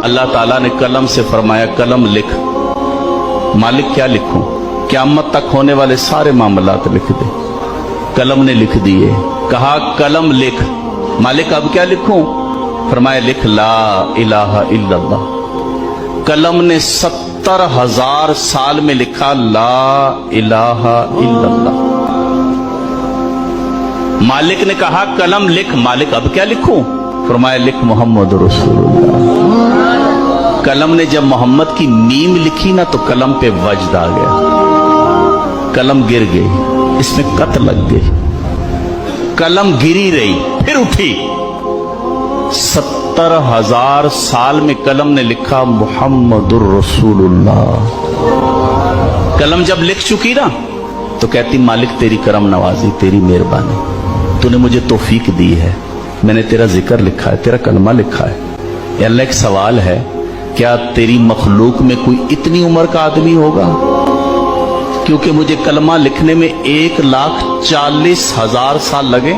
अल्लाह ताला ने कलम से फरमाया, कलम लिख। मालिक क्या लिखूं? क़यामत तक होने वाले सारे मामलात लिख दे। कलम ने लिख दिए। कहा कलम लिख। मालिक अब क्या लिखूं? फरमाया लिख ला इलाहा इल्लल्लाह। कलम ने 70,000 साल में लिखा ला इलाहा इल्लल्लाह। मालिक ने कहा कलम लिख। मालिक अब क्या लिखूं? फरमाया लिख मोहम्मद रसूलुल्लाह। कलम ने जब मोहम्मद की मीम लिखी ना तो कलम पे वज्द आ गया, कलम गिर गई, इसमें कत लग गई। कलम गिरी रही फिर उठी। 70,000 साल में कलम ने लिखा मुहम्मदुर रसूलुल्लाह। कलम जब लिख चुकी ना तो कहती मालिक तेरी करम नवाजी, तेरी मेहरबानी, तूने मुझे तौफीक दी है, मैंने तेरा जिक्र लिखा है, तेरा कलमा लिखा है। या अल्लाह एक सवाल है, क्या तेरी मखलूक में कोई इतनी उम्र का आदमी होगा? क्योंकि मुझे कलमा लिखने में 1,40,000 साल लगे।